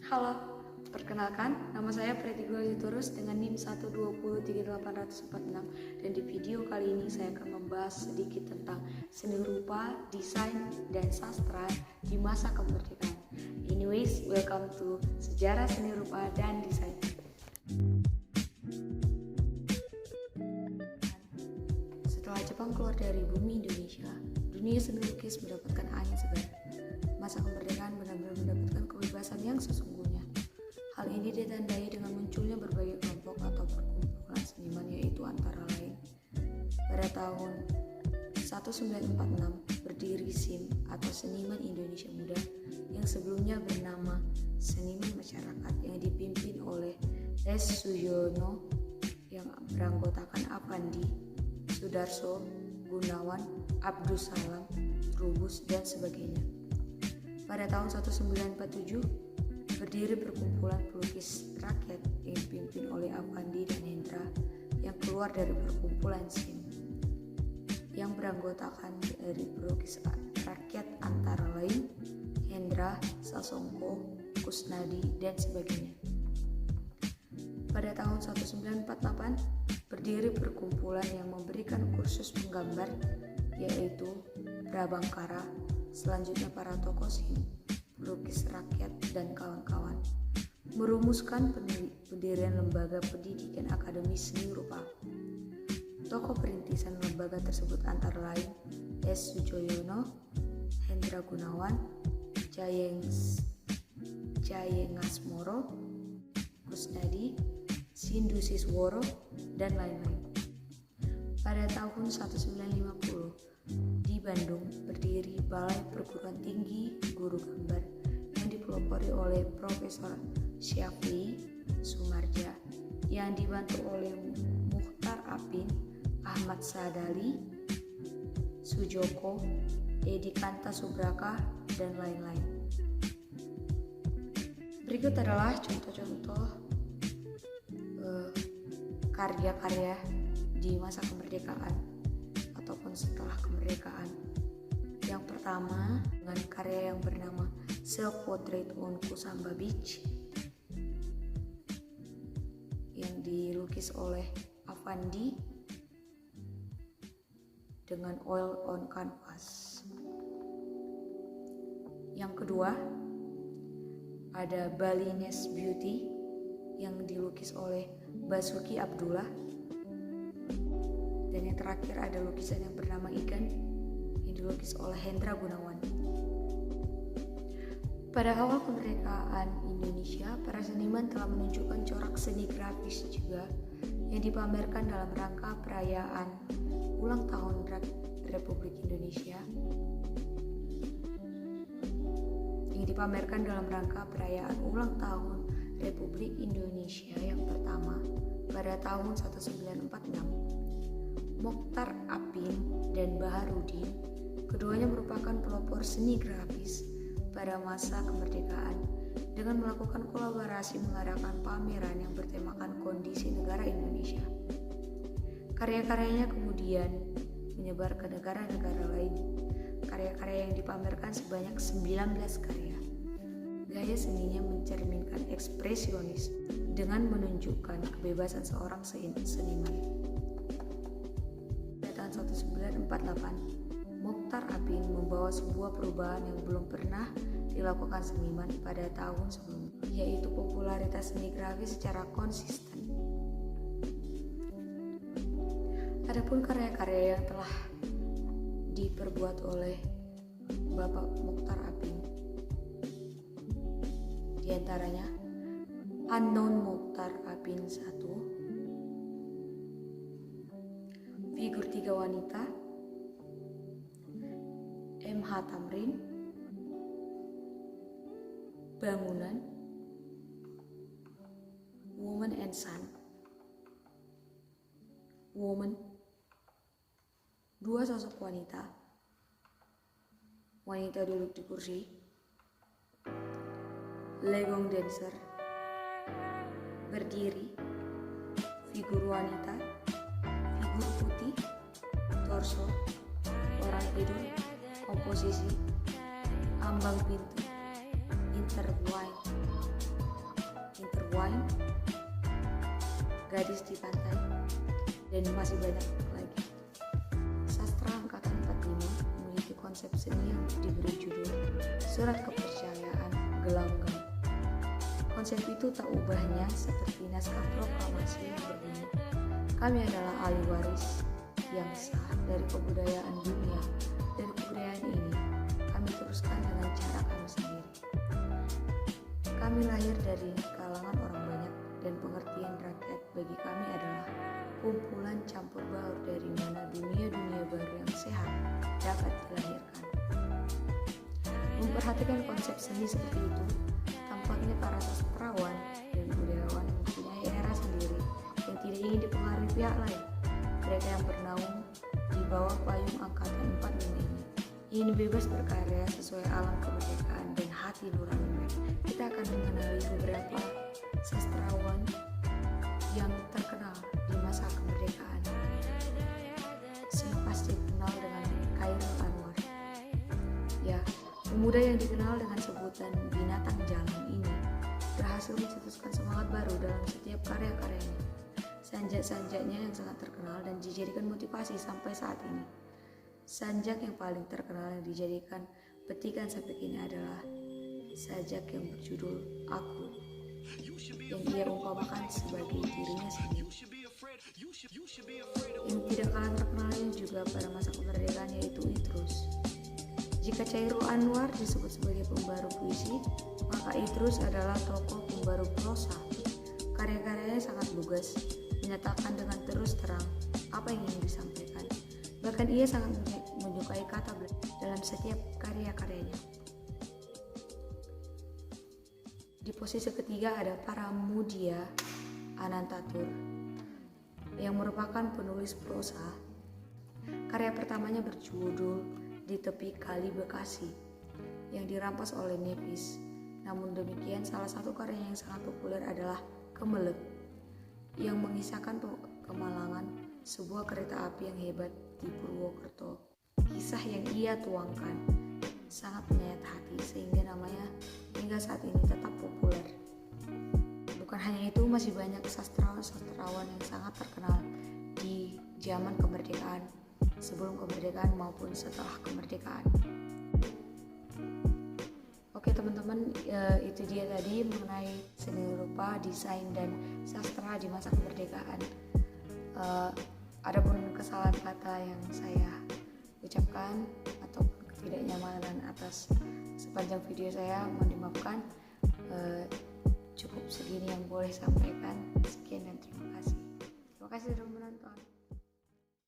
Halo, perkenalkan, nama saya Preti Gloriturus dengan NIM 1203846 dan di video kali ini saya akan membahas sedikit tentang seni rupa, desain, dan sastra di masa kemerdekaan. Anyways, welcome to Sejarah Seni Rupa dan Desain. Setelah Jepang keluar dari bumi Indonesia, dunia seni lukis mendapatkan angin segar. Masa kemerdekaan benar-benar mendapatkan kebebasan yang sesungguhnya. Hal ini ditandai dengan munculnya berbagai kelompok atau perkumpulan seniman, yaitu antara lain pada tahun 1946 berdiri SIM atau Seniman Indonesia Muda yang sebelumnya bernama Seniman Masyarakat yang dipimpin oleh S. Sujono yang beranggotakan Avandi, Sudarso, Gunawan, Abdus Salam, Trubus, dan sebagainya. Pada tahun 1947 berdiri perkumpulan pelukis rakyat yang dipimpin oleh Avandi dan Hendra yang keluar dari perkumpulan SIM yang beranggotakan dari pelukis rakyat antara lain Hendra, Sasongko, Kusnadi, dan sebagainya. Pada tahun 1948 berdiri perkumpulan yang memberikan kursus menggambar yaitu Prabangkara, selanjutnya para tokoh SIM, pelukis rakyat, dan kawan-kawan merumuskan pendirian lembaga pendidikan akademis seni rupa. Tokoh perintisan lembaga tersebut antara lain S. Sujoyono, Hendra Gunawan, Jayengasmoro, Kusnadi, Sindu Sisworo, dan lain-lain. Pada tahun 1950 di Bandung berdiri Balai Perguruan Tinggi Guru Gambar yang dipelopori oleh Profesor Syafii Sumarja yang dibantu oleh Muchtar Apin, Ahmad Sadali, Sujoko, Edi Kanta Subraka, dan lain-lain. Berikut adalah contoh-contoh karya-karya di masa kemerdekaan ataupun setelah kemerdekaan. Yang pertama dengan karya yang bernama Self Portrait on Kusamba Beach yang dilukis oleh Avandi dengan oil on canvas. Yang kedua ada Balinese Beauty yang dilukis oleh Basuki Abdullah. Dan yang terakhir ada lukisan yang bernama Ikan yang dilukis oleh Hendra Gunawan. Pada awal kemerdekaan Indonesia, para seniman telah menunjukkan corak seni grafis juga yang dipamerkan dalam rangka perayaan ulang tahun Republik Indonesia. Republik Indonesia yang pertama pada tahun 1946. Muchtar Apin dan Baharudin, keduanya merupakan pelopor seni grafis pada masa kemerdekaan dengan melakukan kolaborasi mengadakan pameran yang bertemakan kondisi negara Indonesia. Karya-karyanya kemudian menyebar ke negara-negara lain. Karya-karya yang dipamerkan sebanyak 19 karya. Gaya seninya mencerminkan ekspresionis dengan menunjukkan kebebasan seorang seniman. Pada tahun 1948, Muchtar Apin membawa sebuah perubahan yang belum pernah dilakukan seniman pada tahun sebelumnya, yaitu popularitas seni grafis secara konsisten. Adapun karya-karya yang telah diperbuat oleh Bapak Muchtar Apin, di antaranya Unknown Muchtar Apin 1, Figur 3 Wanita, MH Tamrin, Bangunan, Woman and Son, Woman, Dua Sosok Wanita, Wanita Duduk di Kursi, Legong Dancer, Berdiri, Figur Wanita, Figur Putih, Torso, Orang Tidur, Komposisi, Ambang Pintu, Intertwine, Wine, Gadis di Pantai, dan masih banyak lagi. Sastra angkatan 45 memiliki konsep seni yang diberi judul Surat Kepercayaan Gelanggang. Konsep itu tak ubahnya seperti naskah proklamasi yang berbunyi, kami adalah ahli waris yang sah dari kebudayaan dunia. Dari kebudayaan ini, kami teruskan dengan cara kami sendiri. Kami lahir dari kalangan orang banyak dan pengertian rakyat bagi kami adalah kumpulan campur baur dari mana dunia-dunia baru yang sehat dapat dilahirkan. Memperhatikan konsep seni seperti itu, tampaknya para sastrawan dan budayawan mempunyai era sendiri yang tidak ingin dipengaruhi pihak lain. Mereka yang bernaung di bawah payung angkatan 45 ini ingin bebas berkarya sesuai alam kemerdekaan dan hati nurani mereka. Kita akan mengenali beberapa sastrawan yang terkenal di masa kemerdekaan. Semua pasti kenal dengan Chairul Anwar. Ya, pemuda yang dikenal dengan sebutan binatang jalan ini berhasil mencetuskan semangat baru dalam setiap karya-karyanya. Sanjak-sanjaknya yang sangat terkenal dan dijadikan motivasi sampai saat ini. Sanjak yang paling terkenal yang dijadikan petikan sampai kini adalah sajak yang berjudul Aku, yang ia umpamakan sebagai dirinya sendiri. Yang tidak kalah terkenalnya juga pada masa kemerdekaan yaitu Idrus. Jika Chairul Anwar disebut sebagai pembaru puisi, maka Idrus adalah tokoh pembaru prosa. Karya-karyanya sangat lugas, menyatakan dengan terus terang apa yang ingin disampaikan. Bahkan ia sangat menyukai kata dalam setiap karya-karyanya. Di posisi ketiga ada Pramudia Anantatur yang merupakan penulis prosa. Karya pertamanya berjudul Di Tepi Kali Bekasi yang dirampas oleh Nepis. Namun demikian, salah satu karya yang sangat populer adalah Kemelek yang mengisahkan kemalangan sebuah kereta api yang hebat di Purwokerto. Kisah yang ia tuangkan sangat menyayat hati sehingga namanya hingga saat ini tetap populer. Bukan hanya itu, masih banyak sastrawan yang sangat terkenal di zaman kemerdekaan, sebelum kemerdekaan maupun setelah kemerdekaan. Oke teman-teman, itu dia tadi mengenai seni rupa, desain, dan sastra di masa kemerdekaan. Adapun kesalahan kata yang saya ucapkan atau ketidaknyamanan atas sepanjang video saya, mohon dimaafkan. Cukup segini yang boleh sampaikan. Sekian dan terima kasih. Terima kasih sudah menonton.